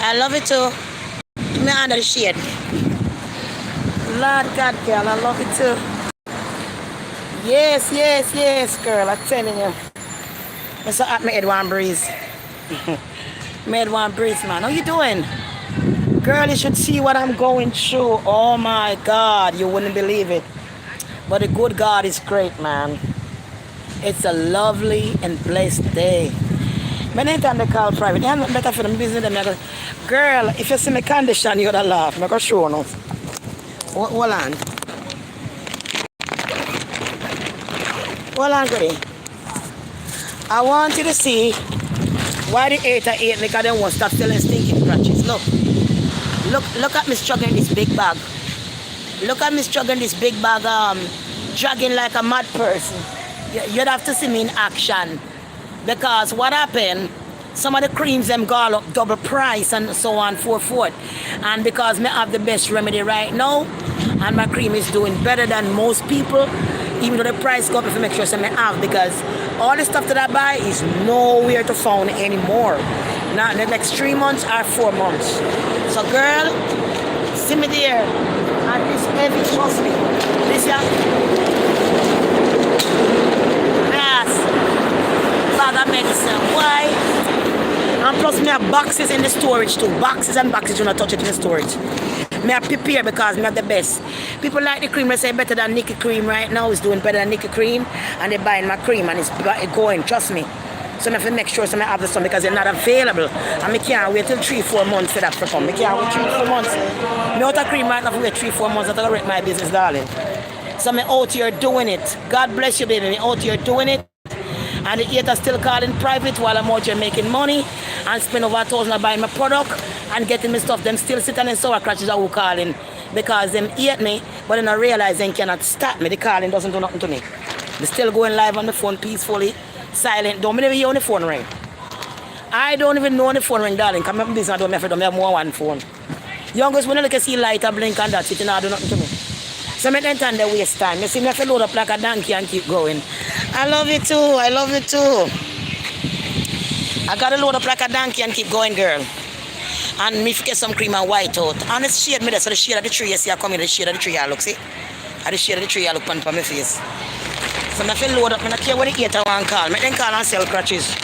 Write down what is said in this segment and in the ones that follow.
I love it too. Me under the shade. Lord God, girl, I love it too. Yes, yes, yes, girl. I'm telling you. I'm so hot, my head one breeze. My head one breeze, man. How you doing? Girl, you should see what I'm going through. Oh my God, you wouldn't believe it. But the good God is great, man. It's a lovely and blessed day. But anytime they call private, I'm not better for them business than me. Girl, if you see my condition, you'd laugh. I'm going to show you. Hold on. Hold on, goody. I want you to see why the 8 are 8 because they won't stop selling stinking crutches. Look at me struggling this big bag. Look at me struggling this big bag, dragging like a mad person. You'd have to see me in action. Because what happened, some of the creams them go up double price and so on and so forth. And because me have the best remedy right now, and my cream is doing better than most people, even though the price go up, if I make sure I have, because all the stuff that I buy is nowhere to found anymore. Not in the next 3 months or 4 months. So girl, see me there. And this heavy, trust me. This yeah. Yes. Bag of medicine. Why? And plus me have boxes in the storage too. Boxes and boxes, you not touch it in the storage. Me have prepare because me have the best. People like the cream, they say better than Nikki cream right now. It's doing better than Nikki cream. And they buying my cream and it's going, trust me. So I have to make sure so I have the stuff because they're not available. And I can't wait till 3-4 months for that to come. I can't wait 3-4 months. Me out of cream right now for wait 3-4 months to wreck my business, darling. So I'm out here doing it. God bless you, baby. I'm out here doing it. And the haters still calling private while I'm out here making money and spend over $1,000 buying my product and getting my stuff. Them still sitting in sour crutches are who calling because them hate me, but then I realize they cannot stop me. The calling doesn't do nothing to me. They still going live on the phone peacefully, silent. Don't even hear on the phone ring. I don't even know on the phone ring, darling. Come up business, I don't have more one phone. Youngest when I look at see light and blink and that, it not do nothing to me. So I don't time they waste time. You see me have to load up like a donkey and keep going. I love it too. I love it too. I gotta load up like a donkey and keep going, girl. And me get some cream and white out. And it's shade me there. So the shade of the tree, you see I come in the shade of the tree I look, see? And the shade of the tree I look on my face. So I feel load up, I don't care what the hater want call. I don't call and sell crutches.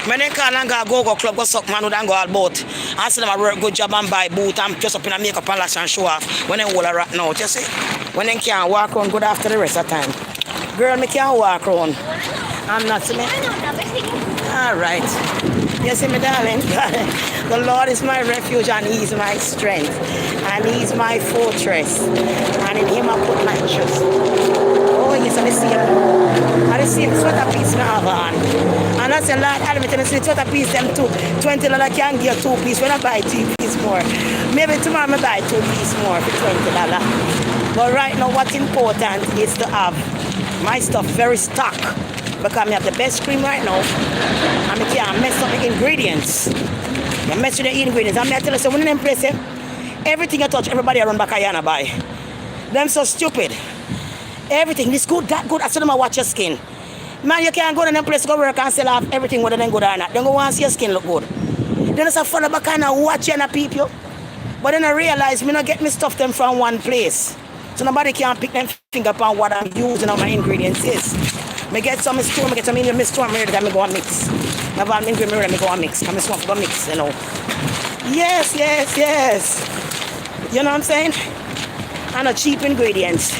I don't call and go club, go suck man and go all boat. I see them I work good job and buy boot and just up in a makeup and lash and show off. When they hold a rat now, you see? When they can't walk around good after the rest of the time. Girl, me can't walk around. I'm not see me. Alright. You see me, darling? The Lord is my refuge and He is my strength. And He is my fortress. And in Him I put my trust. Oh yes, I see Him. I see Him sweater piece me have on. And I say, Lord, I me see sweater piece them too. $20 can give 2 piece when I buy 2 piece more. Maybe tomorrow I buy 2 piece more for $20. But right now what's important is to have my stuff very stock. Because I have the best cream right now. And I can't mess up the ingredients. You mess with the ingredients. I'm going to tell you, so when you place it, everything you touch, everybody around back I buy. Them so stupid. Everything, this good, that good. I saw them watch your skin. Man, you can't go to them place, go work and sell off everything whether they good or not. They go want to see your skin look good. Then it's a fun about kind of watch you and people. But then I realize me not get me stuff them from one place. So nobody can pick them finger upon what I'm using on my ingredients is. I get some store, I get some in the store, I go and mix. I have an ingredient, I go and mix. I'm going to mix, you know. Yes, yes, yes. You know what I'm saying? And a cheap ingredients.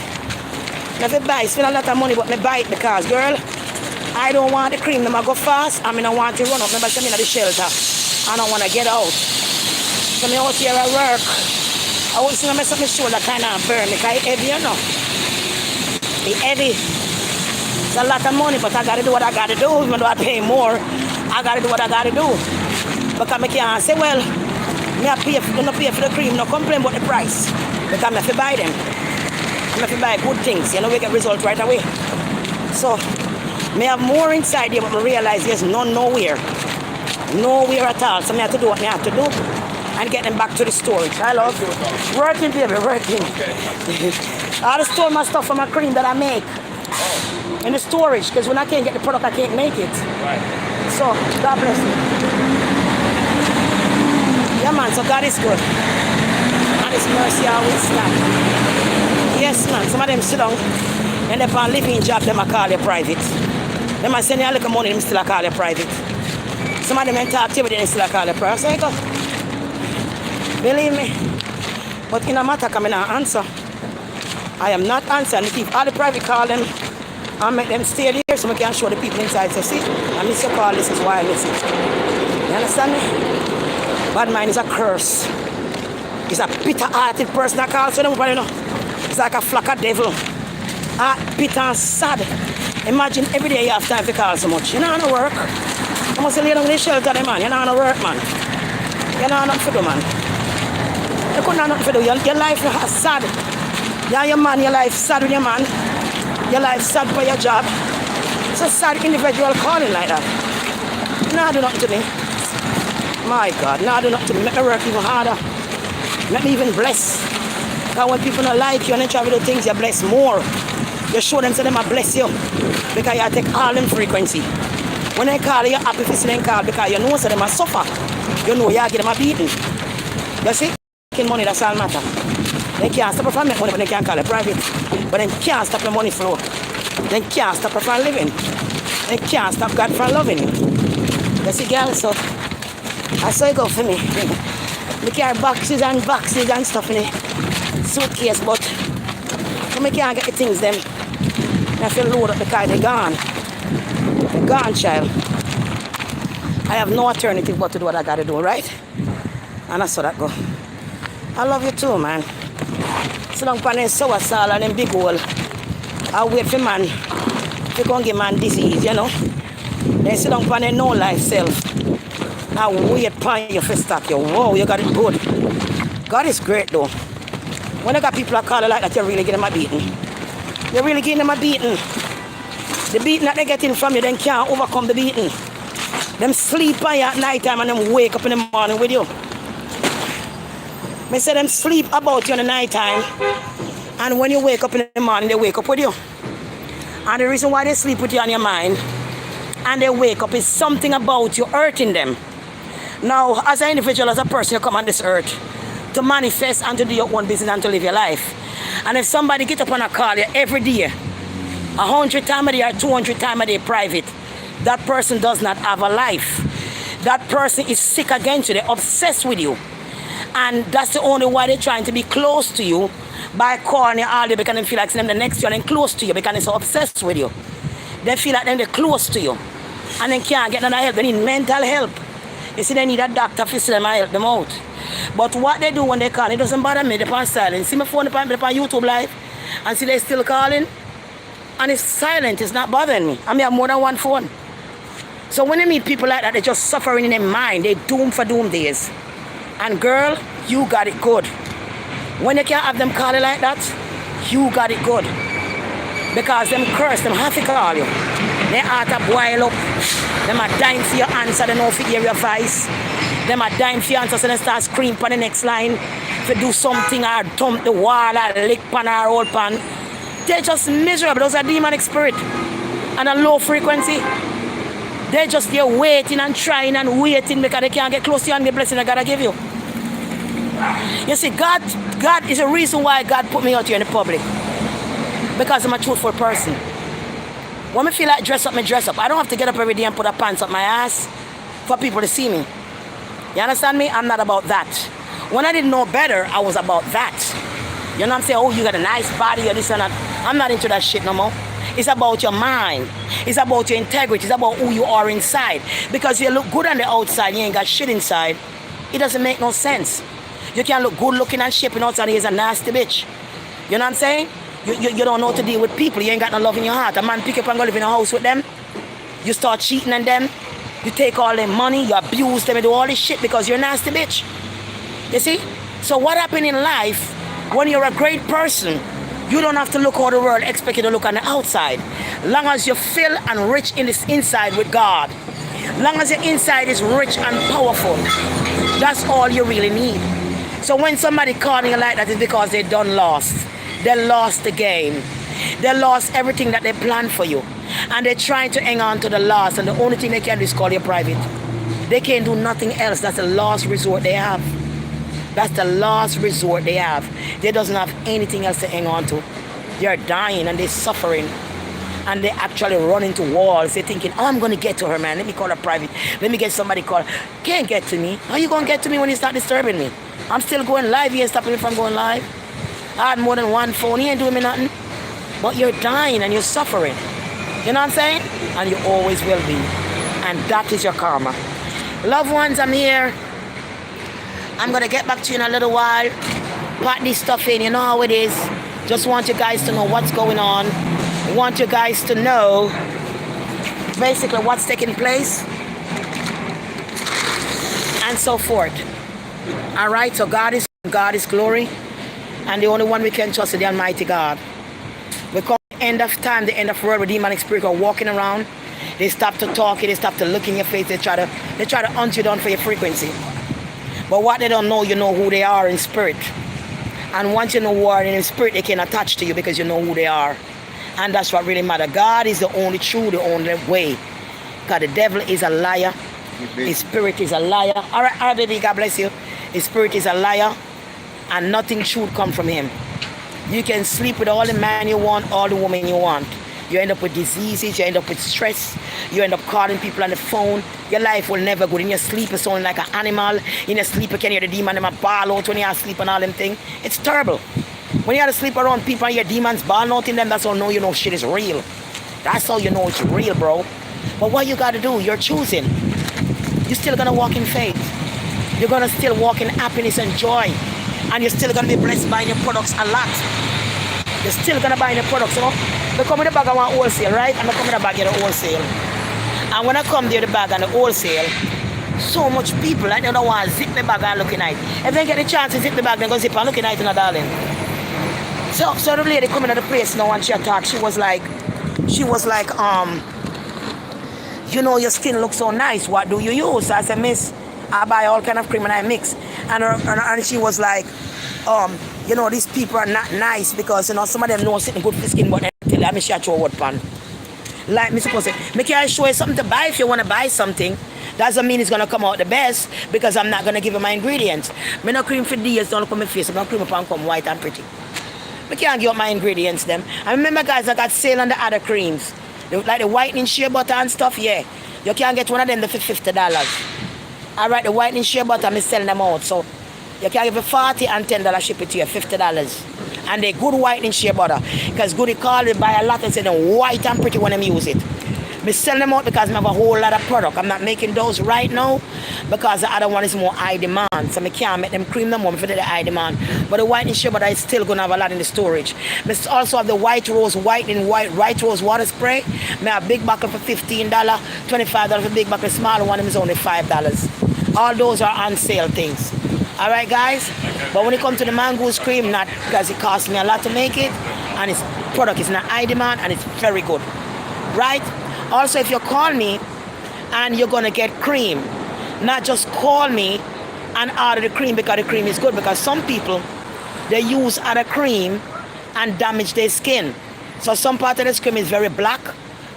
Now if I buy, spend a lot of money, but I buy it because, girl, I don't want the cream. I go fast, I mean I want to run up. Remember, I'm in the shelter. I don't want to get out. So I'm out here at work. I always see mess up my shoulder kind of burn because it's heavy, you know. It's heavy. It's a lot of money, but I got to do what I got to do. Even though I pay more, I got to do what I got to do. Because I can't say, well, I pay for the cream, no complain about the price. Because I have to buy them. I have to buy good things, you know, we get results right away. So, I have more inside here, but I realize there's none nowhere. Nowhere at all. So I have to do what I have to do and get them back to the storage. I love working, baby, working. I just store my stuff from my cream that I make in the storage, because when I can't get the product, I can't make it. Right. So, God bless you. Yeah, man, so God is good. And His mercy always stand. Yes, man, some of them sit down and they on living job, them I call you private. Them I send you a little money, them still I call you private. Some of them ain't talk to you, they still I call you private. So you go. Believe me. But in a matter, I'm not answer. I am not answering. I keep all the private call them and make them stay there so I can show the people inside. So see, I miss your call, this is why I miss it. You understand me? Bad mind is a curse. It's a bitter-hearted person that calls them, you know. It's like a flock of devil. Bitter and sad. Imagine every day you have time to call so much. You know how to work. You must lay down in the shelter, man. You know how to work, man. You know how nothing to do, man. You couldn't have nothing to do. Your life is sad. You and your man, your life sad with your man. Your life sad for your job. It's a sad individual calling like that. Now do nothing to me. My God, now do nothing to me. Make me work even harder. Make me even bless. Because when people don't like you and they try to do things, you bless more. You show them so them I bless you. Because you take all them frequency. When they call you, happy to see them call because you know so them I suffer. You know you get them a beating. You see? Making money, that's all matter. They can't stop from making money, but they can't call it private. But they can't stop the money flow. They can't stop from living. They can't stop God from loving you. You see, girl, so I saw it go for me. We carry boxes and stuff in it. Suitcase, but when I can't get the things them, I feel load up because they're gone. They're gone, child. I have no alternative but to do what I gotta do, right? And I saw that go. I love you too, man. So long pan sour salt and them big hole. I wait for man to go and give man disease, you know. Then sit down pan no life self. I wait pan you for stock you. Whoa, you got it good. God is great though. When I got people that call it like that, you really get them a beating. You really getting them a beating. The beating that they getting from you, then can't overcome the beating. Them sleep on you at night time and them wake up in the morning with you. I say them sleep about you in the night time, and when you wake up in the morning, they wake up with you. And the reason why they sleep with you on your mind and they wake up is something about you hurting them. Now, as an individual, as a person, you come on this earth to manifest and to do your own business and to live your life. And if somebody get up and call you every day, 100 times a day or 200 times a day private, that person does not have a life. That person is sick against you. They're obsessed with you. And that's the only way they're trying to be close to you by calling you all day because they feel like them the next year and close to you because they're so obsessed with you. They feel like they're close to you. And they can't get none help. They need mental help. You see, they need a doctor to see them and help them out. But what they do when they call, it doesn't bother me. They're on silent. See my phone, they're on YouTube live and see they still calling. And it's silent. It's not bothering me. I mean, I have more than one phone. So when I meet people like that, they're just suffering in their mind. They're doomed for doom days. And girl, you got it good. When you can't have them call you like that, you got it good. Because them curse, them have to call you. They heart to boil up. Them are dying for your answer, they know if you hear your voice. Them are dying for your answer, so they start screaming on the next line. If you do something or thump the wall or lick pan or old pan. They're just miserable. Those are demonic spirit. And a low frequency. They're just there waiting and trying and waiting because they can't get close to you and the blessing that God will give you. You see, God is the reason why God put me out here in the public. Because I'm a truthful person. When I feel like dress up, I dress up. I don't have to get up every day and put a pants up my ass for people to see me. You understand me? I'm not about that. When I didn't know better, I was about that. You know what I'm saying? Oh, you got a nice body or this and that. I'm not into that shit no more. It's about your mind. It's about your integrity. It's about who you are inside. Because you look good on the outside, you ain't got shit inside. It doesn't make no sense. You can't look good looking and shaping outside, he's a nasty bitch. You know what I'm saying? You don't know how to deal with people. You ain't got no love in your heart. A man pick up and go live in a house with them. You start cheating on them. You take all their money. You abuse them. You do all this shit because you're a nasty bitch. You see? So what happened in life, when you're a great person, you don't have to look how the world expect you to look on the outside. Long as you feel and rich in this inside with God. Long as your inside is rich and powerful. That's all you really need. So when somebody calling you like that, it's because they done lost. They lost the game. They lost everything that they planned for you. And they're trying to hang on to the loss. And the only thing they can do is call you private. They can't do nothing else. That's the last resort they have. That's the last resort they have. They doesn't have anything else to hang on to. They're dying and they're suffering. And they actually run into walls. They're thinking, oh, I'm going to get to her, man. Let me call her private. Let me get somebody call. Can't get to me. How you going to get to me when you start disturbing me? I'm still going live. You ain't stopping me from going live. I had more than one phone. He ain't doing me nothing. But you're dying and you're suffering. You know what I'm saying? And you always will be. And that is your karma. Loved ones, I'm here. I'm going to get back to you in a little while. Pack this stuff in. You know how it is. Just want you guys to know what's going on. Want you guys to know basically what's taking place. And so forth. Alright, so God is glory. And the only one we can trust is the Almighty God. We come to the end of time, the end of the world, with demonic spirits are walking around. They stop to talk, they stop to look in your face, they try to hunt you down for your frequency. But what they don't know, you know who they are in spirit. And once you know who are in spirit, they can attach to you because you know who they are. And that's what really matters. God is the only true, the only way. Because the devil is a liar. His spirit is a liar. All right, baby, God bless you. His spirit is a liar. And nothing true come from him. You can sleep with all the man you want, all the woman you want. You end up with diseases, you end up with stress, you end up calling people on the phone. Your life will never go. In your sleep, it's only like an animal. In your sleep, you can hear the demon, them a ball out when you are sleep and all them things. It's terrible. When you have to sleep around people and your demons ball out in them, that's how you know shit is real. That's how you know it's real, bro. But what you got to do, you're choosing. You're still going to walk in faith. You're going to still walk in happiness and joy. And you're still going to be blessed buying your products a lot. You're still going to buy your products, you know. They come with the bag, I want wholesale, right? And they come with the bag, you know, wholesale. And when I come there, the bag and the wholesale, so much people, like, they don't want to zip the bag and looking at it. If they get the chance to zip the bag, they're going to zip and looking at it, you know, darling. So the lady coming to the place now and she attacked, she was like, you know, your skin looks so nice. What do you use? So I said, miss, I buy all kind of cream and I mix. And she was like, you know, these people are not nice because, you know, some of them know sitting good for skin, but they tell you, I'm sure throw what pan. Like me supposed to say, me can show you something to buy if you want to buy something. Doesn't mean it's going to come out the best because I'm not going to give you my ingredients. Me no cream for days, don't look on my face. I'm not cream upon come white and pretty. I can't give up my ingredients them. I remember guys, I got sale on the other creams. Like the whitening shea butter and stuff, yeah. You can get one of them for $50. Alright, the whitening shea butter, I'm selling them out. So you can give it $40 and $10 ship it to you, $50. And they good whitening shea butter. Because Goody call it buy a lot and say them white and pretty when them use it. I sell them out because I have a whole lot of product. I'm not making those right now because the other one is more high demand. So I can't make them cream them more for the high demand. But the whitening shea butter is still going to have a lot in the storage. I also have the white rose water spray. I have a big bottle for $15, $25 for big bottle. Smaller one is only $5. All those are on sale things. Alright guys? But when it comes to the mangoes cream, not because it costs me a lot to make it. And its product is not high demand and it's very good. Right? Also, if you call me and you're going to get cream, not just call me and order the cream because the cream is good. Because some people, they use other cream and damage their skin. So some part of the skin is very black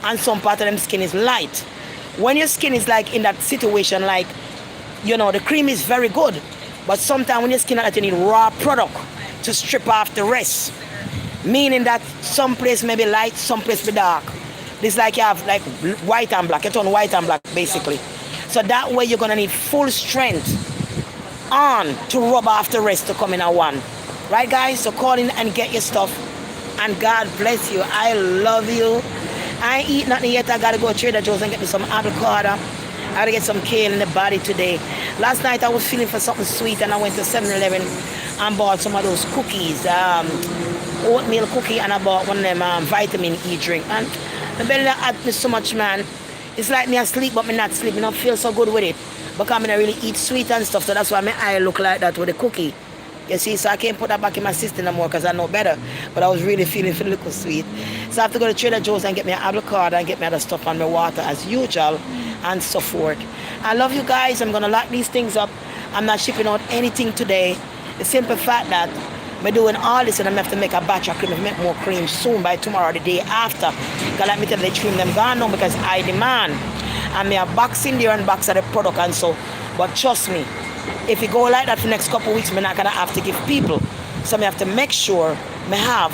and some part of them skin is light. When your skin is like in that situation, like, you know, the cream is very good. But sometimes when your skin is like, you need raw product to strip off the rest. Meaning that some place may be light, some place be dark. This like you have like white and black. You turn white and black basically. So that way you're going to need full strength on to rub off the rest to come in at one. Right guys? So call in and get your stuff. And God bless you. I love you. I ain't eat nothing yet. I got to go to Trader Joe's and get me some avocado. I got to get some kale in the body today. Last night I was feeling for something sweet and I went to 7-Eleven and bought some of those cookies. Oatmeal cookie, and I bought one of them vitamin E drink. And my belly that hurt me so much, man. It's like me asleep, but me not sleep. I don't feel so good with it. Because I don't really eat sweet and stuff, so that's why my eye look like that with the cookie. You see, so I can't put that back in my system no more because I know better. But I was really feeling for the little sweet. So I have to go to Trader Joe's and get me an avocado and get me other stuff on my water as usual and so forth. I love you guys. I'm going to lock these things up. I'm not shipping out anything today. The simple fact that we're doing all this and I'm going to have to make a batch of cream. I'll make more cream soon by tomorrow or the day after. Because let me tell you, the cream them gone now because I demand. And me a box in there and box of the product and so. But trust me, If it go like that for the next couple of weeks, I'm not gonna have to give people. So I have to make sure I have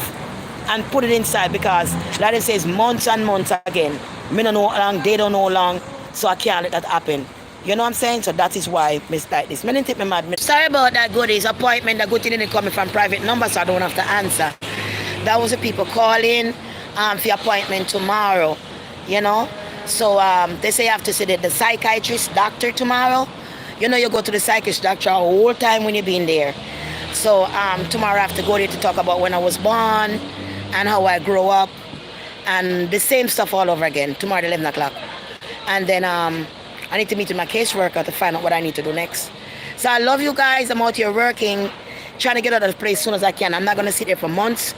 and put it inside, because like it says months and months again. Me don't know how long, they don't know how long, so I can't let that happen. You know what I'm saying? So that is why I like this. I didn't take me mad. Sorry about that goodies appointment. The good thing didn't come from private number, so I don't have to answer. That was the people calling for your appointment tomorrow. You know? So they say you have to see the psychiatrist doctor tomorrow. You know, you go to the psychiatrist doctor a whole time when you've been there. So tomorrow I have to go there to talk about when I was born and how I grew up and the same stuff all over again. Tomorrow at 11 o'clock. And then I need to meet with my caseworker to find out what I need to do next. So I love you guys. I'm out here working, trying to get out of the place as soon as I can. I'm not going to sit there for months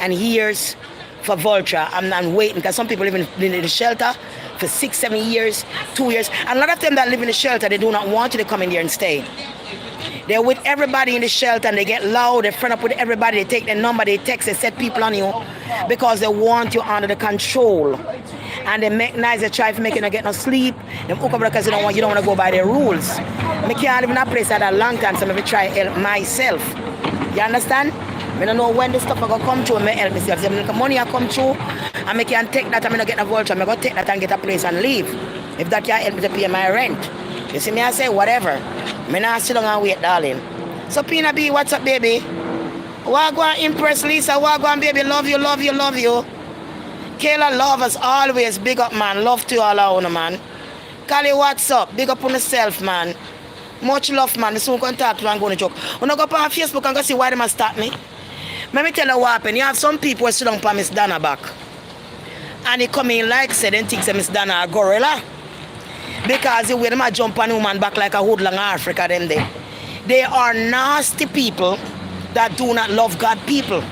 and years for vulture. I'm not waiting, because some people live in the shelter for 6, 7 years, 2 years. And a lot of them that live in the shelter, they do not want you to come in there and stay. They're with everybody in the shelter and they get loud, they friend up with everybody, they take their number, they text, they set people on you because they want you under the control. And they make nice, they try to make you not get no sleep. They hook up because you don't want to go by their rules. I can't live in a place like that a long time, so I'm going to try help myself. You understand? I don't know when this stuff is going to come through and I help myself. If the money I come through and I can take that and I don't get a vulture, I'm going to take that and get a place and leave. If that can help me to pay my rent. You see me, I say whatever. I'm not sit down and wait, darling. So Pina B, what's up, baby? Wagwan impress Lisa, wagwan baby, love you, love you, love you. Kayla, love us always, big up man, love to you all out, man. Kali, what's up? Big up on yourself, man. Much love, man. This soon going to talk to you and go to joke. When I go up on Facebook and go see why they must stop me. Let me tell you what happened. You have some people who sit down for Miss Donna back. And they come in like said and think Miss Donna a gorilla. Because the way they jump on a woman back like a hoodlum in Africa, them there. They are nasty people that do not love God people.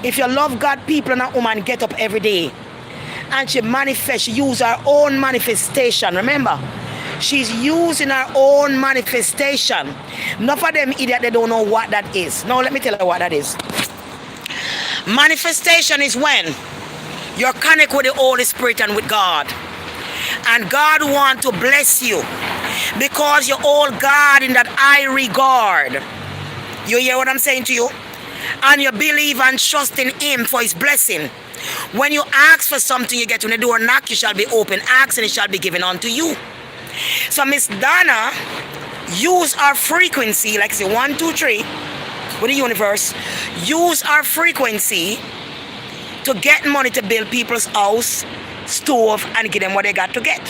If you love God people and a woman get up every day and she manifests, she use her own manifestation. Remember, she's using her own manifestation. Enough of them idiot, they don't know what that is. Now let me tell you what that is. Manifestation is when you're connected with the Holy Spirit and with God. And God wants to bless you because you hold God in that high regard. You hear what I'm saying to you? And you believe and trust in Him for His blessing. When you ask for something, you get when the door knock, you shall be open. Ask and it shall be given unto you. So Miss Donna use our frequency, like say 1, 2, 3 with the universe. Use our frequency to get money to build people's house, stove, and give them what they got to get.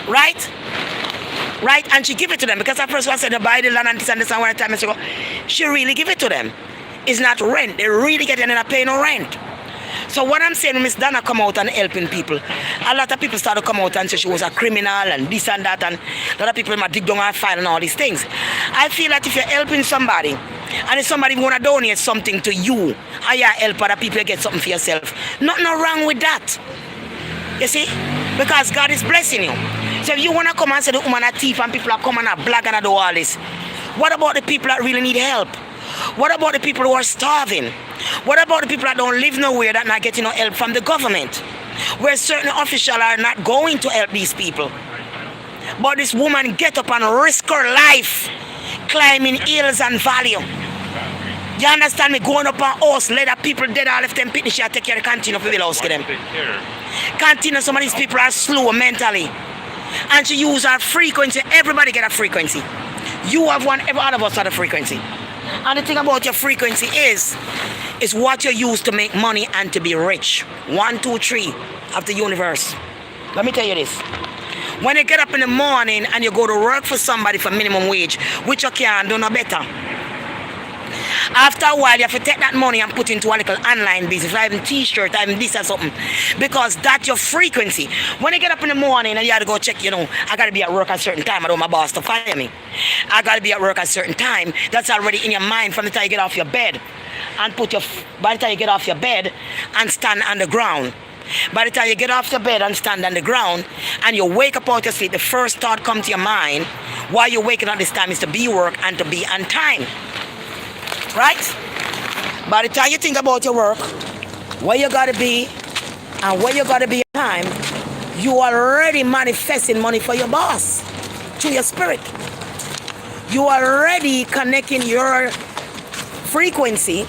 Right? Right? And she give it to them because that person said to buy the land and this and this and one time ago. She really give it to them. It's not rent. They really get it and they're not paying no rent. So what I'm saying, Miss Donna come out and helping people. A lot of people start to come out and say she was a criminal and this and that, and a lot of people might dig down and file and all these things. I feel that if you're helping somebody, and if somebody want to donate something to you, and you help other people get something for yourself, nothing wrong with that. You see? Because God is blessing you. So if you want to come and say the woman a thief and people are coming and black and do all this, what about the people that really need help? What about the people who are starving? What about the people that don't live nowhere that not getting no help from the government? Where certain officials are not going to help these people. But this woman get up and risk her life climbing hills and valley. You understand me? Going up on house, let the people dead all left them pit, she take care of the canteen of the house for them. Canteen, some of these people are slow mentally. And she use her frequency. Everybody get a frequency. You have one, every one of us have a frequency. And the thing about your frequency is what you use to make money and to be rich. 1, 2, 3 of the universe. Let me tell you this. When you get up in the morning and you go to work for somebody for minimum wage, which you can do no better. After a while, you have to take that money and put into a little online business. I have a t-shirt, I have this or something. Because that's your frequency. When you get up in the morning and you have to go check, I got to be at work at a certain time. I don't want my boss to fire me. I got to be at work at a certain time. That's already in your mind from the time you get off your bed. And by the time you get off your bed and stand on the ground. By the time you get off your bed and stand on the ground and you wake up out your sleep, the first thought comes to your mind while you're waking up this time is to be work and to be on time. Right? By the time you think about your work, where you gotta be, and where you gotta be on time, you are already manifesting money for your boss through your spirit. You are already connecting your frequency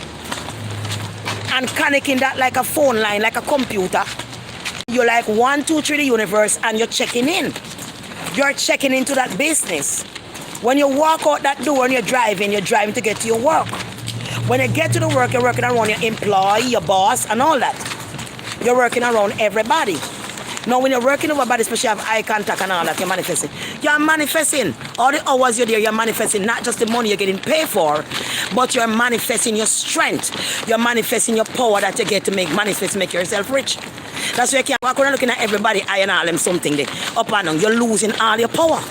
and connecting that like a phone line, like a computer. You're like 1, 2, 3 the universe, and you're checking in. You're checking into that business. When you walk out that door and you're driving to get to your work. When you get to the work, you're working around your employee, your boss, and all that. You're working around everybody. Now, when you're working with everybody, especially have eye contact and all that, you're manifesting. You're manifesting. All the hours you're there, you're manifesting not just the money you're getting paid for, but you're manifesting your strength. You're manifesting your power that you get to make yourself rich. That's why you can't walk around looking at everybody eye and all them something there. Up and down. You're losing all your power.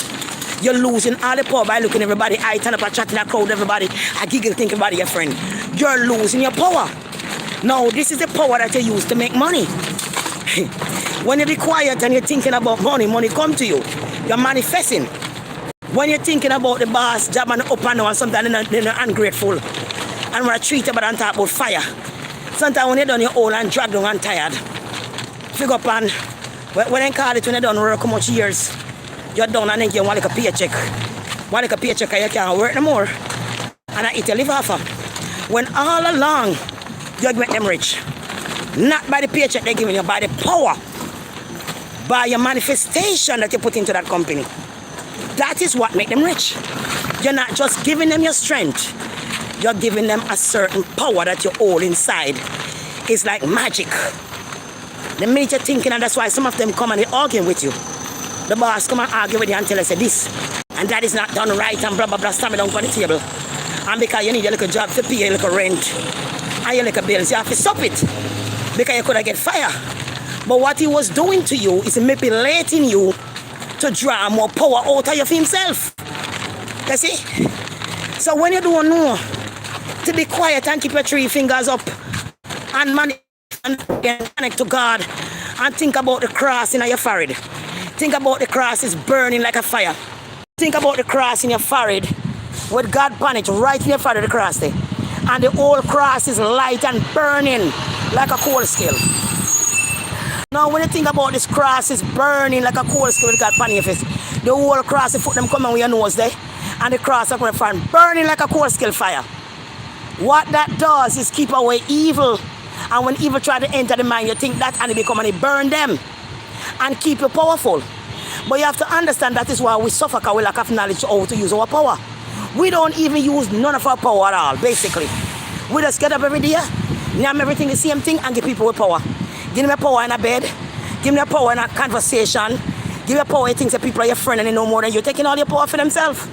You're losing all the power by looking at everybody eye, turn up and chatting a crowd, everybody, a giggle, think everybody your friend. You're losing your power. Now, this is the power that you use to make money. When you be quiet and you're thinking about money, money come to you. You're manifesting. When you're thinking about the boss job and up and down and sometimes they're ungrateful. And when I treat about and talk about fire. Sometimes when you're done you're old and dragged down and tired. Figure up and when they call it when you're done work how much years, you're done and then you want like a paycheck. Want like a paycheck and you can't work no more. And I eat your live off of. When all along you make them rich. Not by the paycheck they're giving you, by the power. By your manifestation that you put into that company. That is what makes them rich. You're not just giving them your strength. You're giving them a certain power that you hold inside. It's like magic. The minute you're thinking, and that's why some of them come and they arguing with you. The boss come and argue with you and tell us this. And that is not done right and blah, blah, blah, stamp it down on the table. And because you need a little job to pay a little rent. And your little bills, you have to stop it. Because you could have get fired. But what he was doing to you is manipulating you to draw more power out of you for himself. You see? So when you don't know to be quiet and keep your 3 fingers up and connect to God and think about the cross in your forehead. Think about the cross is burning like a fire. Think about the cross in your forehead with God punished right in your forehead, the cross there. And the whole cross is light and burning like a coal scale. Now when you think about this cross is burning like a coal scale with God pan your face. The whole cross, the foot them coming with your nose there. And the cross is going to burning like a coal scale fire. What that does is keep away evil. And when evil try to enter the mind, you think that and it become and it burn them. And keep you powerful. But you have to understand that is why we suffer because we lack of knowledge how to use our power. We don't even use none of our power at all, basically. We just get up every day, name everything the same thing and give people with power. Give them power in a bed. Give them power in a conversation. Give them power in things that people are your friend and they know more than you. Taking all your power for themselves.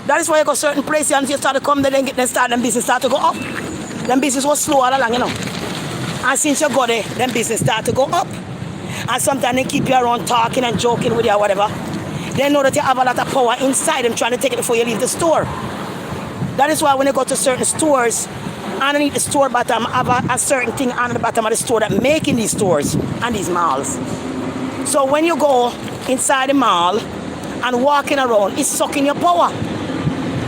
That is why you go certain places and you start to come there and then start them business start to go up. Them business was slow all along, you know. And since you go there, them business start to go up. And sometimes they keep you around talking and joking with you or whatever. They know that you have a lot of power inside them trying to take it before you leave the store. That is why when you go to certain stores, underneath the store bottom, have a certain thing on the bottom of the store that making these stores and these malls. So when you go inside the mall and walking around, it's sucking your power.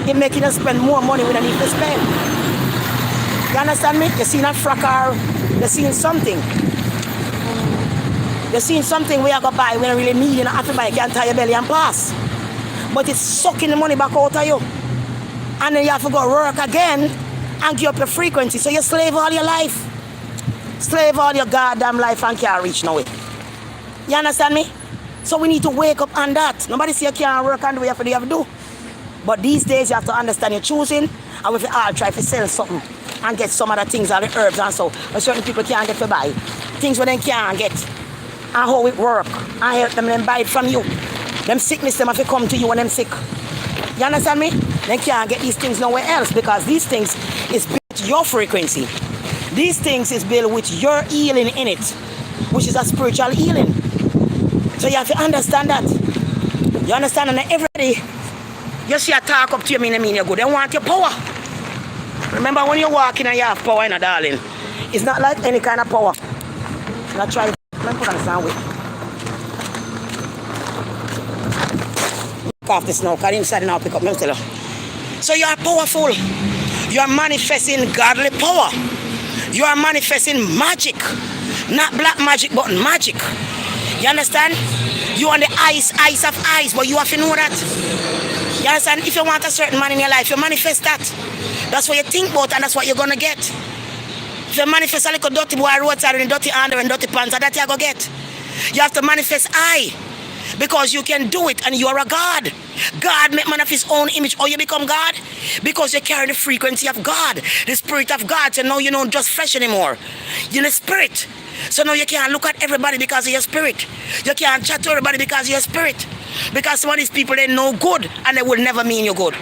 It's making you spend more money we don't need to spend. You understand me? You're seeing a fracker, you're seeing something. You're seeing something where you go buy, we don't really need, you don't have to buy, you can't tie your belly and pass. But it's sucking the money back out of you. And then you have to go work again and give up your frequency. So you slave all your life. Slave all your goddamn life and can't reach nowhere. You understand me? So we need to wake up on that. Nobody say you can't work and do what you have to do. But these days you have to understand you're choosing. And if you all try to sell something and get some other things, all the herbs and so, but certain people can't get to buy. Things where they can't get. And how it work. And help them and buy it from you. Them sickness them have to come to you when them sick. You understand me? They can't get these things nowhere else because these things is built with your frequency. These things is built with your healing in it, which is a spiritual healing. So you have to understand that. You understand? And every day, you see a talk up to you, mean you're good. They want your power. Remember when you're walking and you have power, darling. It's not like any kind of power. Let's try. Let me put on the sound with. Off the snow, because inside now pick up my tell you. So you are powerful. You are manifesting godly power. You are manifesting magic. Not black magic, but magic. You understand? You on the ice of ice, but you have to know that. You understand? If you want a certain man in your life, you manifest that. That's what you think about and that's what you're going to get. If you manifest a little dirty boy roadside and dirty under and dirty pants, that's what you're going to get. You have to manifest I. Because you can do it and you are a God. God made man of his own image. Or you become God? Because you carry the frequency of God. The spirit of God. So now you're not just flesh anymore. You're the spirit. So now you can't look at everybody because of your spirit. You can't chat to everybody because of your spirit. Because some of these people, they know good and they will never mean you good.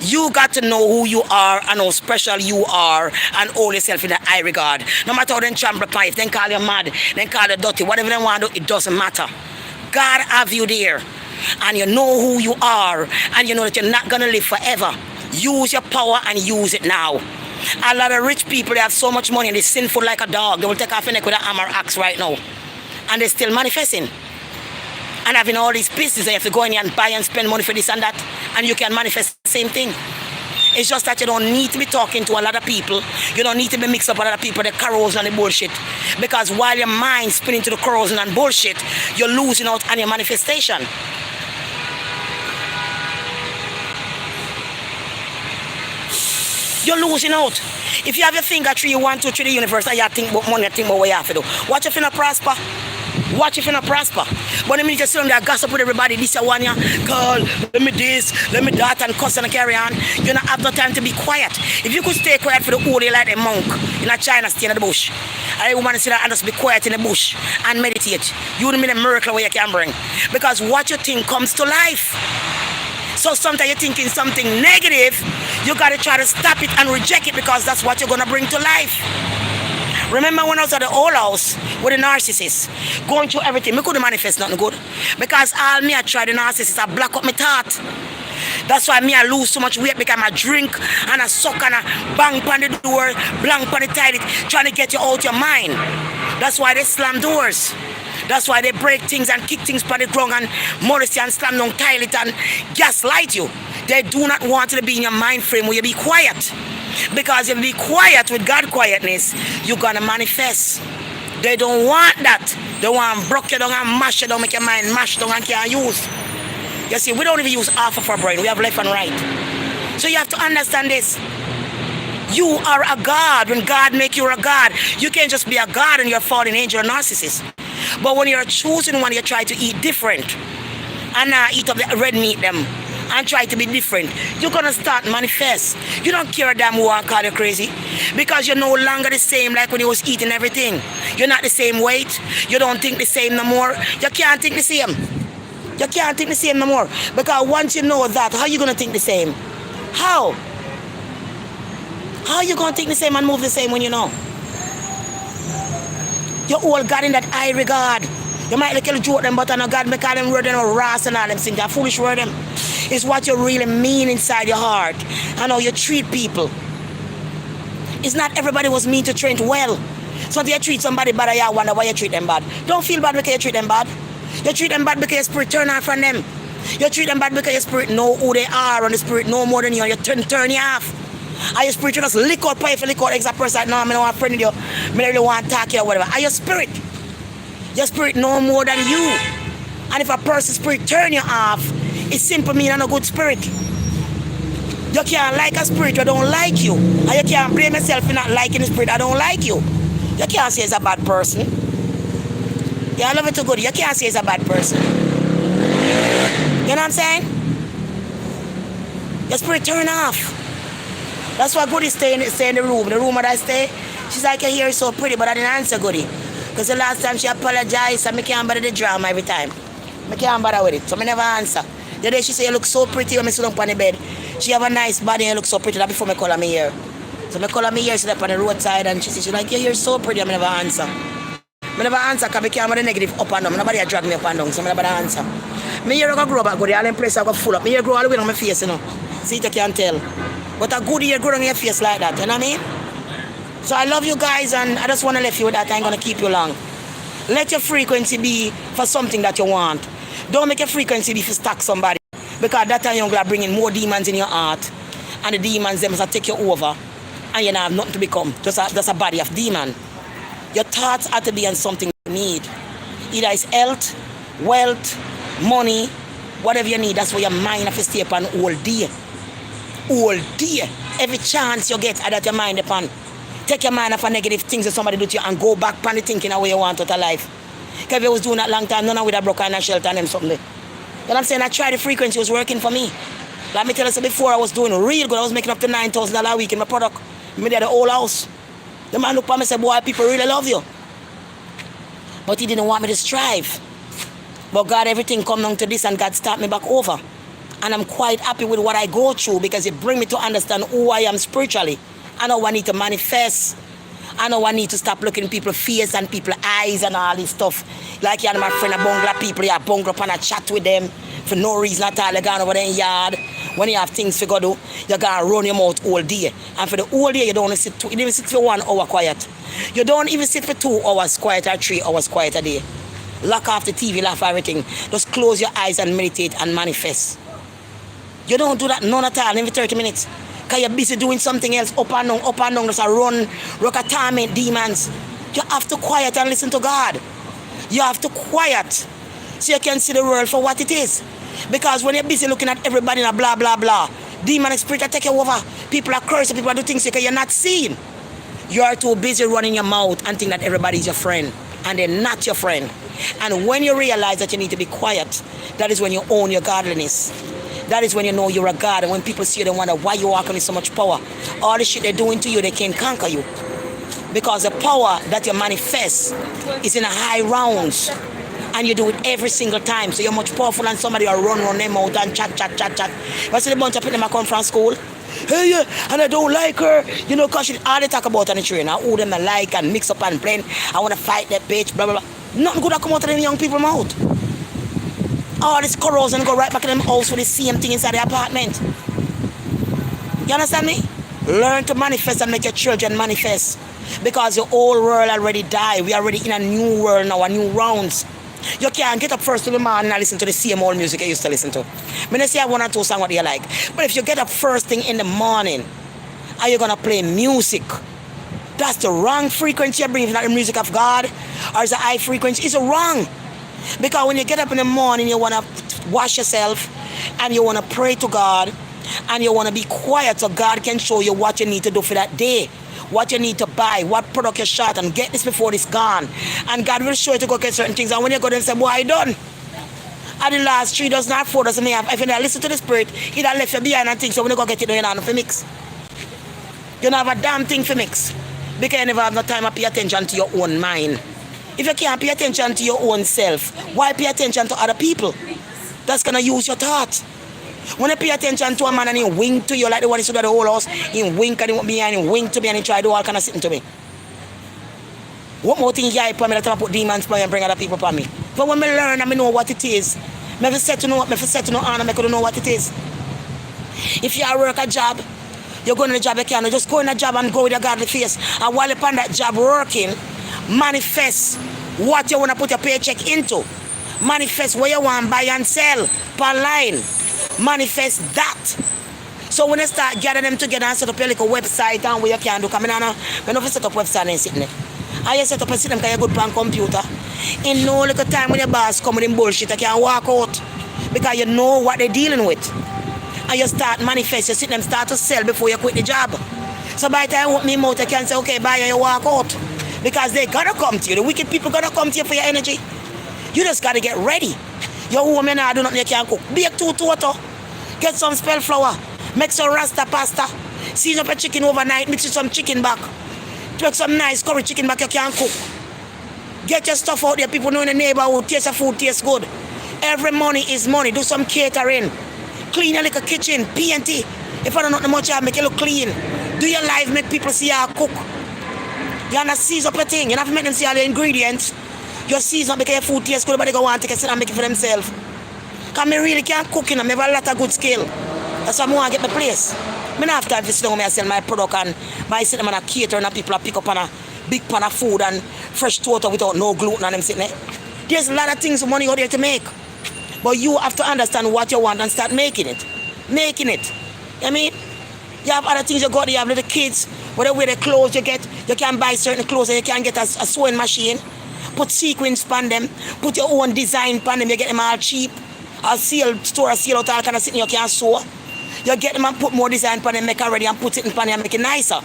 You got to know who you are and how special you are and hold yourself in the high regard. No matter how they trample upon you, if they call you mad, they call you dirty, whatever they want to do, it doesn't matter. God have you there and you know who you are and you know that you're not going to live forever. Use your power and use it now. A lot of rich people, they have so much money and they're sinful like a dog. They will take off your neck with an hammer axe right now. And they're still manifesting. And having all these business, and you have to go in and buy and spend money for this and that. And you can manifest the same thing. It's just that you don't need to be talking to a lot of people. You don't need to be mixed up with other people, the corrosion and the bullshit. Because while your mind's spinning to the corrosion and bullshit, you're losing out on your manifestation. You're losing out. If you have your finger through, you want to through the universe and you think about money, think about what you have to do. Watch if you not prosper. Watch if you not prosper. But the minute you sit down there, gossip with everybody, this one, yeah, girl, let me this, let me that, and cuss and carry on, you don't have no time to be quiet. If you could stay quiet for the whole day like a monk in a China, stay in the bush, and a woman sit down and just be quiet in the bush and meditate, you would mean a miracle where you can bring. Because what you think comes to life. So sometimes you're thinking something negative, you got to try to stop it and reject it because that's what you're going to bring to life. Remember when I was at the old house with the narcissist, going through everything, I couldn't manifest nothing good. Because all me I tried the narcissist, I block up my thought. That's why me I lose so much weight because I drink and I suck and I bang on the door, bang on the toilet, trying to get you out your mind. That's why they slam doors. That's why they break things and kick things on the ground and molest you and slam down toilet and gaslight you. They do not want you to be in your mind frame where you be quiet. Because if you be quiet with God quietness, you're going to manifest. They don't want that. They want broke you down and mash you down, make your mind mash down and can't use. You see, we don't even use half of our brain. We have left and right. So you have to understand this. You are a God. When God make you a God, you can't just be a God and you're a fallen angel or narcissist. But when you're choosing one, you try to eat different. And eat up the red meat them. And try to be different. You're going to start manifest. You don't care a damn who I call you crazy. Because you're no longer the same like when you was eating everything. You're not the same weight. You don't think the same no more. You can't think the same. You can't think the same no more. Because once you know that, how are you going to think the same? How? How are you going to think the same and move the same when you know? You all got in that high regard. You might look at the joke them, but I know God make all them word them ras and all them things. That foolish word them. It's what you really mean inside your heart and how you treat people. It's not everybody was mean to treat well. So if you treat somebody bad, you wonder why you treat them bad. Don't feel bad because you treat them bad. You treat them bad because your spirit turn off from them. You treat them bad because your spirit know who they are and the spirit know more than you and you turn you off. And your spirit just lick out, if you lick out exact person like, no, I don't want to friend with you. I don't really want to talk to you or whatever. And your spirit know more than you. And if a person's spirit turn you off, it simply means a good spirit. You can't like a spirit who don't like you. And you can't blame yourself for not liking the spirit that don't like you. You can't say it's a bad person. Yeah, I love it too good. You can't say it's a bad person. You know what I'm saying? Your spirit turn off. That's why Goody stay in the room. The room that I stay, she's like, your hair is so pretty, but I didn't answer Goody. Because the last time she apologized, and I can't bother the drama every time. I can't bother with it, so I never answer. The day she said, you look so pretty when I sit up on the bed. She have a nice body and you look so pretty. That before I call her my hair. So I call her my hair, she up on the roadside and she said, she's like, your hair is so pretty. I never answer. I never answer because I can't have the negative up and down. Nobody drag me up and down, so I never answer. My hair go grow back good. All them places I go full up. My hair grow all the way on my face, you know. See it, you can tell. But a good hair grow on your face like that, you know what I mean? So I love you guys and I just want to leave you with that. I ain't going to keep you long. Let your frequency be for something that you want. Don't make your frequency be for stack somebody. Because that time you're going to bring in more demons in your heart. And the demons, them will take you over. And you don't have nothing to become. Just a body of demon. Your thoughts have to be on something you need. Either it's health, wealth, money, Whatever you need, that's where your mind have to stay upon all day. All day. Every chance you get, that your mind upon. Take your mind off of negative things that somebody do to you and go back upon the thinking of where you want out of life. Because if you was doing that long time, none of it would have broken a shelter and them something. You know what I'm saying? I tried the frequency, it was working for me. Let me tell you, so before I was doing real good, I was making up to $9,000 a week in my product. I did the whole house. The man looked at me and said, boy, people really love you. But he didn't want me to strive. But God, everything come down to this and God start me back over. And I'm quite happy with what I go through because it bring me to understand who I am spiritually. I know I need to manifest. I know I need to stop looking people's face and people's eyes and all this stuff. Like you and my friend, a bungler people, you bungle up and a chat with them for no reason at all. You gone over there in yard. When you have things to go do, you gotta run your mouth all day. And for the whole day, you don't sit you don't even sit for 1 hour quiet. You don't even sit for 2 hours quiet or 3 hours quiet a day. Lock off the TV, laugh everything. Just close your eyes and meditate and manifest. You don't do that none at all, every 30 minutes. Because you're busy doing something else, up and down, just a run, rock a torment demons. You have to quiet and listen to God. You have to quiet so you can see the world for what it is. Because when you're busy looking at everybody in a blah, blah, blah, demon and spirit are taking over. People are cursing, people are doing things because you're not seeing. You are too busy running your mouth and think that everybody's your friend. And they're not your friend. And when you realize that you need to be quiet, that is when you own your godliness. That is when you know you're a God. And when people see you, they wonder why you're walking with so much power. All the shit they're doing to you, they can't conquer you. Because the power that you manifest is in a high rounds. And you do it every single time. So you're much powerful than somebody who run them out and chat. You see the bunch of people that come from school? Hey, yeah, and I don't like her. You know, because all they talk about on the train. Who them I like and mix up and blend. I want to fight that bitch, blah, blah, blah. Nothing good that come out of them young people mouth. All this corrosion go right back in them house with the same thing inside the apartment. You understand me? Learn to manifest and make your children manifest. Because the old world already died. We are already in a new world now, a new rounds. You can't get up first in the morning and listen to the same old music you used to listen to. I mean, I say I 1 or 2 songs what you like. But if you get up first thing in the morning, are you going to play music? That's the wrong frequency you're bringing. It's not the music of God. Or it's a high frequency. It's wrong. Because when you get up in the morning, you want to wash yourself. And you want to pray to God. And you want to be quiet so God can show you what you need to do for that day. What you need to buy, what product you shot, and get this before it's gone. And God will show you to go get certain things. And when you go there and say, boy, I done. And the last 3 does not 4 doesn't have. If you don't listen to the spirit, he don't left you behind and things. So when you go get it, you don't have nothing mix. You don't have a damn thing for mix. Because you never have no time to pay attention to your own mind. If you can't pay attention to your own self, why pay attention to other people? That's going to use your thought. When you pay attention to a man and he wink to you like the one he stood at the whole house, he wink and he went behind, he wink to me and he try to do all kind of sitting to me. What more thing you hype on me that I put demons on me and bring other people on me? But when I learn and I know what it is, I set to know what I set to know and I could know what it is. If you work a job, you're going to the job, you can't just go in a job and go with your godly face. And while you're on that job working, manifest what you want to put your paycheck into. Manifest what you want to buy and sell per line. Manifest that. So when you start gathering them together and set up your little website and where you can do, come in and when you set up website and sitting there. And you set up a system because you're good on computer. In no little time when your boss come with him bullshit, you can walk out. Because you know what they're dealing with. And you start manifest, you see them start to sell before you quit the job. So by the time you open your mouth, you can say, okay, bye, and you walk out. Because they gotta come to you. The wicked people gotta come to you for your energy. You just gotta get ready. Your woman do nothing you can cook. Bake 2 tomato. Get some spell flour. Make some rasta pasta. Season up a chicken overnight. Mix with some chicken back. Make some nice curry chicken back you can cook. Get your stuff out there. People know in the neighborhood. Taste your food, tastes good. Every money is money. Do some catering. Clean your little kitchen. P&T. If I don't know how much, make it look clean. Do your life, make people see how cook. You have to season up a thing. You have to make them see all the ingredients. You season up because your food tastes good, but they go want to take it and make it for themselves. Because I really can't cook, I have a lot of good skill. That's why I want to get my place. I don't have time to sit down and sell my product and I sit them on a cater and people pick up on a big pan of food and fresh total without no gluten on them sitting there. There's a lot of things money out there to make. But you have to understand what you want and start making it. Making it. You know what I mean? You have other things you got there. You have little kids. Whatever wear the clothes you get, you can buy certain clothes and you can get a sewing machine. Put sequins on them. Put your own design on them. You get them all cheap. a sale store, a sale out, all kind of sitting you can sew. You get them and put more design on them, make it ready and put it in pan and make it nicer.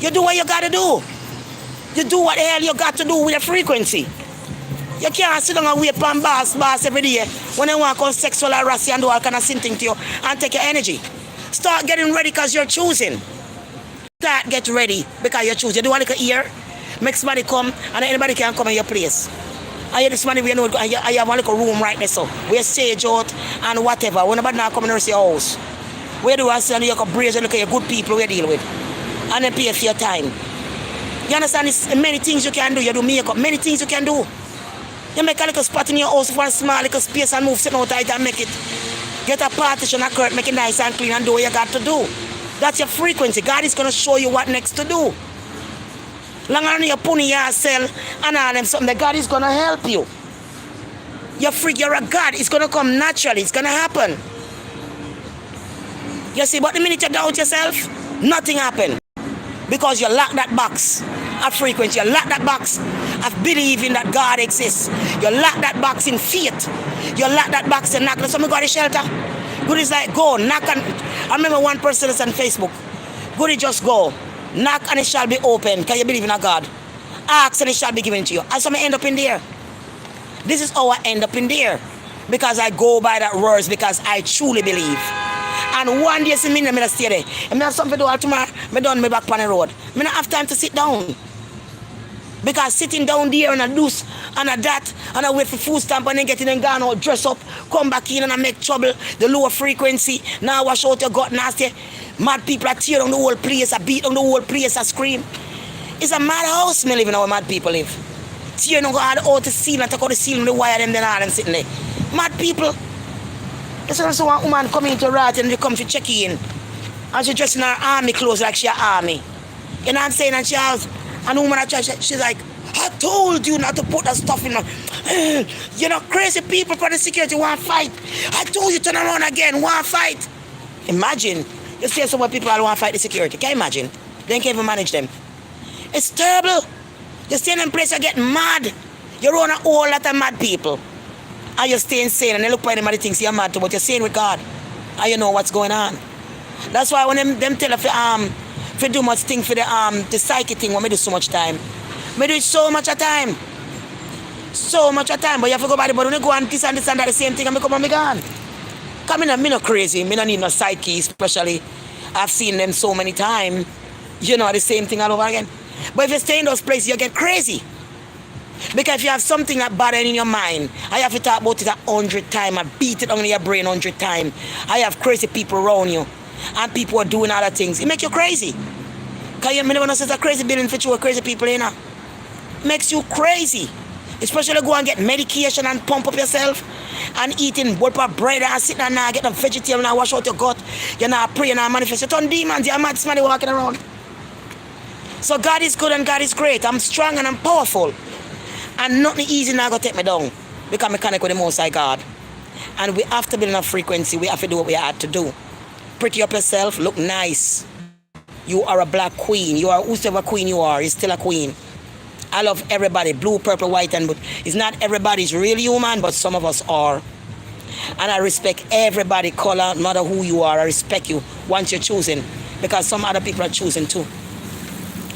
You do what you gotta do. You do what the hell you got to do with the frequency. You can't sit down and wait for boss every day when they want to come sexual harass you and do all kind of things to you and take your energy. Start getting ready because you're choosing. Start get ready because you're choosing. You do a little ear, make somebody come and anybody can come in your place. And you this money we know and you have a little room right there so where sage out and whatever. When nobody now come in your house. Where do I say you can brace and look at your good people we deal with. And then pay for your time. You understand? It's many things you can do. You do makeup, many things you can do. You make a little spot in your house for a small little space and move sitting out it and make it. Get a partition, a curtain, make it nice and clean and do what you got to do. That's your frequency. God is going to show you what next to do. Long on you putting yourself and all them something that God is going to help you. You're a God. It's going to come naturally. It's going to happen. You see, but the minute you doubt yourself, nothing happens. Because you lack that box of frequency. You lack that box of believing that God exists. You lack that box in faith. You lack that box in knock. Somebody got a shelter. Good is like, go, knock and... I remember one person is on Facebook. Good is just go. Knock and it shall be open. Can you believe in a God? Ask and it shall be given to you. And so I end up in there. This is how I end up in there. Because I go by that words because I truly believe. And one day, see me, I'm going to stay there. And I have something to do all tomorrow. I'm done me back on the road. I don't have time to sit down. Because sitting down there and I do and I that and I wait for food stamp and then get in and gone out, dress up, come back in and I make trouble, the lower frequency. Now wash out your gut nasty. Mad people are tear down the whole place, I beat on the whole place, I scream. It's a mad house me living where mad people live. Tear down out the ceiling and take out the ceiling, the wire them, then all them sitting there. Mad people. There's also one woman come into right and they come to check in. And she dressed in her army clothes like she an army. You know what I'm saying? And she has, and the woman at church, she's like, I told you not to put that stuff in her. You know, crazy people for the security want to fight. I told you turn around again, want to fight. Imagine, you see some people all want to fight the security. Can you imagine? They can't even manage them. It's terrible. You stay in a place, you get mad. You run a whole lot of mad people. And you stay insane and they look at them and they think you're mad too, but you're staying with God. And you know what's going on. That's why when them tell you if do much thing for the psychic thing, when we do so much time. We do it so much of time. So much of time. But you have to go by the body. When you go and this and that, the same thing, and I come and be gone. Come in, I'm not crazy. I don't need no psyche, especially. I've seen them so many times. You know, the same thing all over again. But if you stay in those places, you get crazy. Because if you have something that bothering in your mind, I have to talk about it 100 times. I beat it on your brain 100 times. I have crazy people around you. And people are doing other things. It makes you crazy. Because you never know it's a crazy building for you with crazy people, you know. It makes you crazy. Especially go and get medication and pump up yourself. And eating bulletproof bread and sitting and now get them vegetable and wash out your gut. You're not praying and manifest. You turn demons. You're mad somebody walking around. So God is good and God is great. I'm strong and I'm powerful. And nothing easy now going to take me down. Because I connect with the Most High God. And we have to build enough frequency. We have to do what we had to do. Pretty up yourself, look nice. You are a black queen. You are whoever queen you are, you're still a queen. I love everybody, blue, purple, white, and blue. It's not everybody's real human, but some of us are. And I respect everybody, color, no matter who you are. I respect you once you're choosing. Because some other people are choosing too.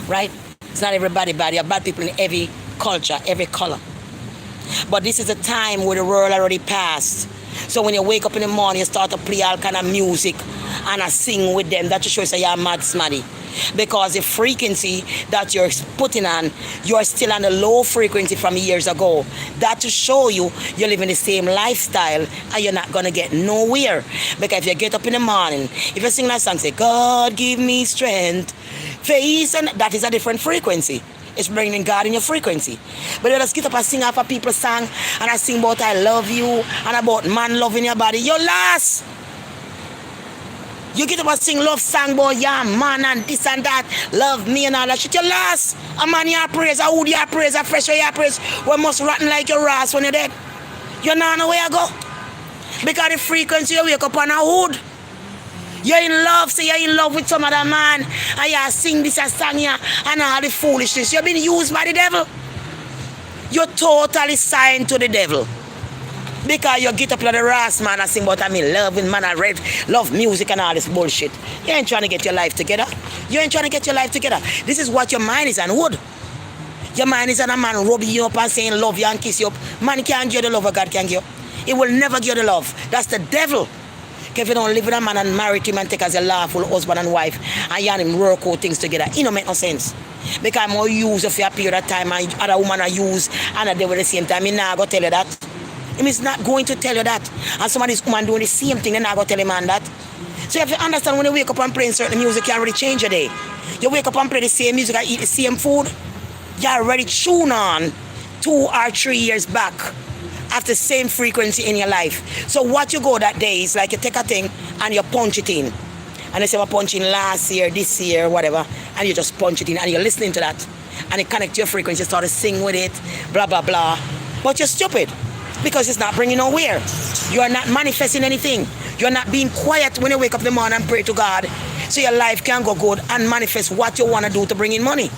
Right? It's not everybody bad. You have bad people in every culture, every color. But this is a time where the world already passed. So when you wake up in the morning, you start to play all kind of music and I sing with them. That just shows you're mad smaddy. Because the frequency that you're putting on, you're still on the low frequency from years ago. That to show you you're living the same lifestyle and you're not going to get nowhere. Because if you get up in the morning, if you sing that song, say, God give me strength, face, and that is a different frequency. It's bringing God in your frequency. But you just get up and sing off a people's song and I sing about I love you and about man loving your body. You're lost. You get up and sing love song about yeah, man and this and that, love me and all that shit. You're lost. A man your praise, a wood your praise, a fresh your praise. We must rotten like your ass when you're dead. You know nowhere to go. Because the frequency you wake up on a wood. You're in love, say you're in love with some other man and you sing this and song here and all the foolishness. You've been used by the devil. You're totally signed to the devil. Because you get up like the Ras man and sing about me loving man, I read love music and all this bullshit. You ain't trying to get your life together. You ain't trying to get your life together. This is what your mind is and would. Your mind is on a man rubbing you up and saying love you and kiss you up. Man can't give you the love God can give you. He will never give you the love. That's the devil. If you don't live with a man and marry him and take as a lawful husband and wife and you and him work out things together, it don't make no sense. Because I'm more use of your period of time and other woman I use and they were the same time. I'm not going to tell you that. Him is not going to tell you that. And some of these women doing the same thing, they're not going to tell a man that. So if you understand, when you wake up and play certain music, you already change your day. You wake up and play the same music and eat the same food, you already tune on 2 or 3 years back after the same frequency in your life. So what you go that day is like you take a thing and you punch it in. And they say, I'm punching last year, this year, whatever, and you just punch it in and you're listening to that. And it connects to your frequency, you start to sing with it, blah, blah, blah. But you're stupid. Because it's not bringing nowhere. You are not manifesting anything. You're not being quiet when you wake up in the morning and pray to God so your life can go good and manifest what you want to do to bring in money.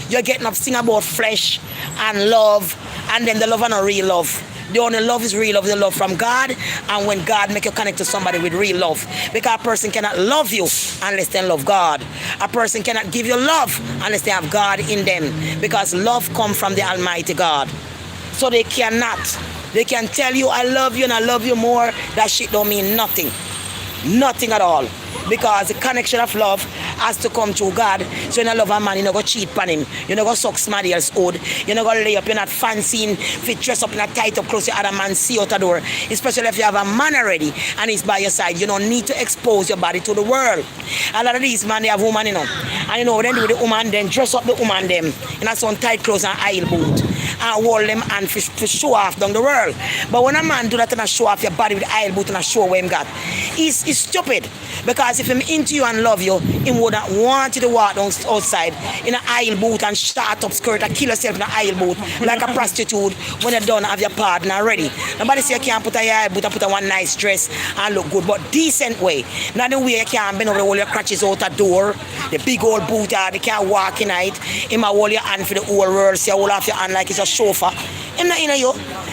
You're getting up sing about flesh and love, and then the love and not real love. The only love is real love, the love from God, and when God make you connect to somebody with real love. Because a person cannot love you unless they love God. A person cannot give you love unless they have God in them. Because love comes from the Almighty God. So they cannot. They can tell you, I love you and I love you more. That shit don't mean nothing. Nothing at all. Because the connection of love has to come through God. So you don't love a man, you don't go cheat on him. You don't go suck somebody else's hood. You don't go lay up, you're not fancying, if you dress up in a tight up clothes, your other man see out the door. Especially if you have a man already and he's by your side. You don't need to expose your body to the world. A lot of these men, they have women, you know. And you know, then do the woman, then dress up the woman them in some tight clothes and aisle boot. And hold them and to show off down the world. But when a man do that and show off your body with aisle boot and show where him got, he's stupid. Because if him into you and love you, he would not want you to walk down outside in an aisle boot and start up skirt and kill yourself in an aisle boot like a prostitute when you're done have your partner ready. Nobody say you can't put a aisle boot and put on one nice dress and look good, but decent way. Not the way you can't bend over all your crutches out the door, the big old boot they can't walk in it. Him a hold your hand for the whole world, so you hold off your hand like it's a chauffeur. Him not in you.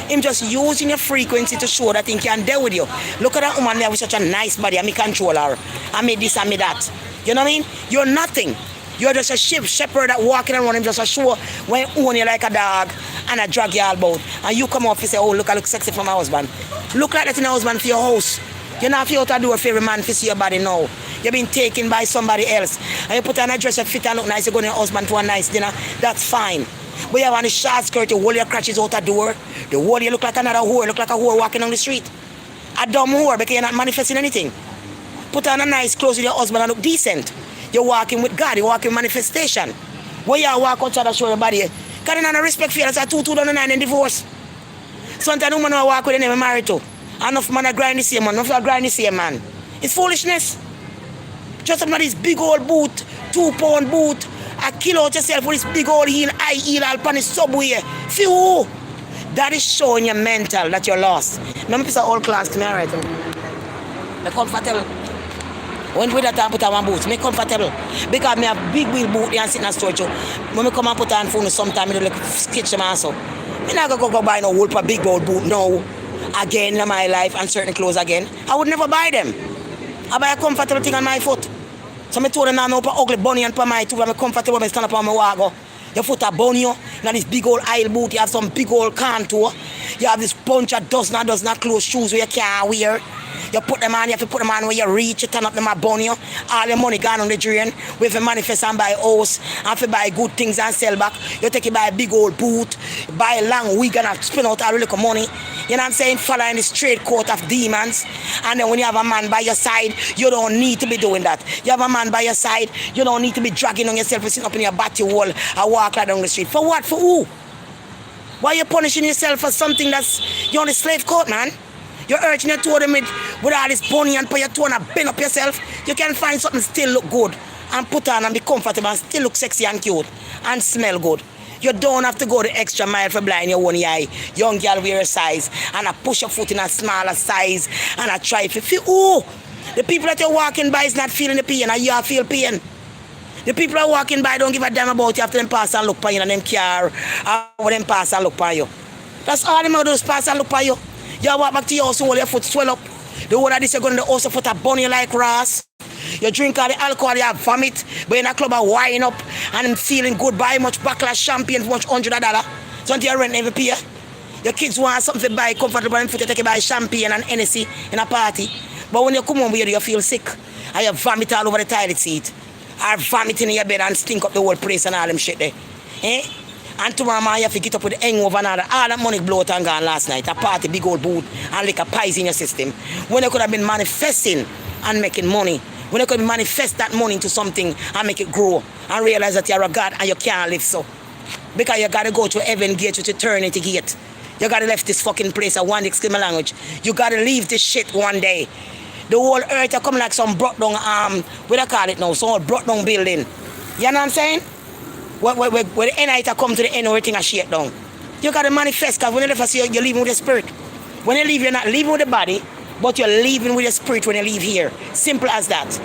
Him just using your frequency to show that he can deal with you. Look at that woman there with such a nice body. I'm a controller. I made this, I made that. You know what I mean? You're nothing. You're just a shepherd that walking around him just a show when he own you like a dog and I drag you all about. And you come up and say, oh, look, I look sexy for my husband. Look like that in a husband for your house. You're not out the door for every man to see your body now. You've been taken by somebody else. And you put on a dress that fit and look nice, you go to your husband for a nice dinner. That's fine. But you have on a short skirt, you hold your crutches out the door. The whole you look like another whore, look like a whore walking on the street. A dumb whore because you're not manifesting anything. Put on a nice clothes with your husband and look decent. You're walking with God, you're walking with manifestation. When you walk outside and show your body, because you don't respect for you, that's a 2009 and divorce. Sometimes women will walk with them married to. Enough man are grind the same man, enough are grind the same man. It's foolishness. Just about this big old boot, 2-pound boot, I kill out yourself with this big old heel, high heel, all on the subway. Phew! That is showing you mental that you're lost. Remember, it's an old class to me, alright? They're comfortable. When we that time put on one boot, me comfortable. Because me have big wheel boot and sit in a store too. When me come and put on phone sometime, I do like sketch them also. Me not go buy no whole big old boot now. Again in my life and certain clothes again. I would never buy them. I buy a comfortable thing on my foot. So I told them now no ugly bunny and for my too. I'm comfortable when I stand up on my walk. Your foot are bunny, now this big old aisle boot, you have some big old contour. You have this bunch of dozen clothes shoes where you can't wear. You put them on, you have to put them on where you reach, you turn up them a bunny. All your money gone on the drain. We have to manifest and buy house, and to buy good things and sell back. You take it buy a big old boot, buy a long wig and spend out all the little money. You know what I'm saying? Following the straight court of demons. And then when you have a man by your side, you don't need to be doing that. You have a man by your side, you don't need to be dragging on yourself and sitting up in your batty wall and walk like down the street. For what? For who? Why are you punishing yourself for something that's, you're on the slave court, man? You're urging your toe them with all this bunny and put your toe and bend up yourself. You can find something still look good and put on and be comfortable and still look sexy and cute and smell good. You don't have to go the extra mile for blind your own eye. Young girl wear a size and I push your foot in a smaller size and I try to feel. Oh, the people that you're walking by is not feeling the pain and you feel pain. The people that are walking by don't give a damn about you after them pass and look for you and them car or them pass and look for you. That's all them do is pass and look for you. You walk back to your house, hold your foot swell up. The whole of this, you're going to the house, your foot a bunny like grass. You drink all the alcohol, you have vomit, but in a club are wine up and feeling good, buy much backlash champagne for much $100. So until your rent never pay. Your kids want something to buy comfortable and food, you take it buy champagne and Hennessy in a party. But when you come home here, you feel sick. And you vomit all over the toilet seat. Or vomit in your bed and stink up the whole place and all them shit there. Eh? And tomorrow morning you have to get up with the hangover and all that money blow out and gone last night. A party, big old boot and liquor pies in your system. When you could have been manifesting and making money. When you could manifest that money into something and make it grow. And realize that you're a God and you can't live so. Because you got to go to heaven gate to eternity gate. You got to leave this fucking place at one exclaim language. You got to leave this shit one day. The whole earth come like some brought down, what do I call it now? Some old brought down building. You know what I'm saying? Where the end come to the end, everything is shake down. You got to manifest, because when you leave us, you're leaving with the spirit. When you leave, you're not leaving with the body, but you're leaving with the spirit when you leave here. Simple as that.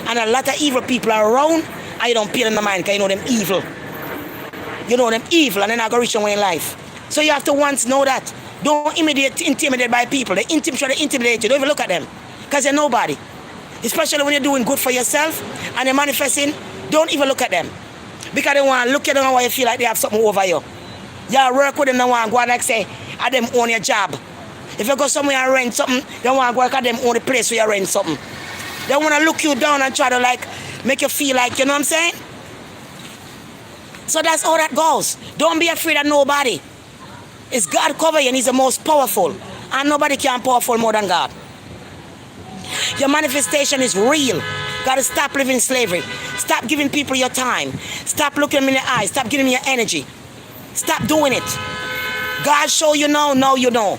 And a lot of evil people are around, and you don't pay them the mind, because you know them evil. You know them evil, and they're not going to reach your way in life. So you have to once know that. Don't intimidate by people. They try to intimidate you. Don't even look at them. Because you're nobody. Especially when you're doing good for yourself and you're manifesting, don't even look at them. Because they want to look at them and you feel like they have something over you. You work with them, they want to go and like say, at them own your job. If you go somewhere and rent something, they want to go at them own the place where you rent something. They want to look you down and try to like make you feel like, you know what I'm saying? So that's how that goes. Don't be afraid of nobody. It's God cover you and He's the most powerful. And nobody can powerful more than God. Your manifestation is real. Got to stop living in slavery. Stop giving people your time. Stop looking them in the eyes. Stop giving them your energy. Stop doing it. God show you now you know.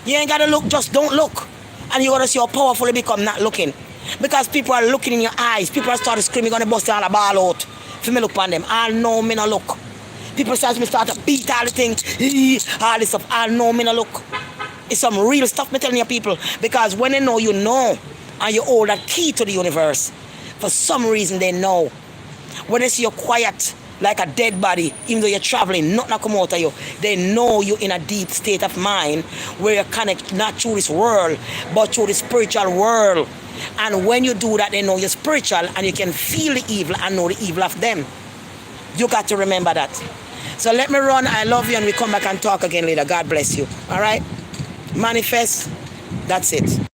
You ain't got to look, just don't look. And you got to see how powerful you become not looking. Because people are looking in your eyes. People are starting screaming, going to bust all the ball out. For me look on them. I know me no look. People start to beat all the things. All this stuff. I know me no look. It's some real stuff me telling you people. Because when they know, you know. And you hold that key to the universe. For some reason they know. When they see you quiet, like a dead body, even though you're traveling, nothing come out of you, they know you're in a deep state of mind where you connect not through this world, but through the spiritual world. And when you do that, they know you're spiritual and you can feel the evil and know the evil of them. You got to remember that. So let me run. I love you and we come back and talk again later. God bless you. All right? Manifest. That's it.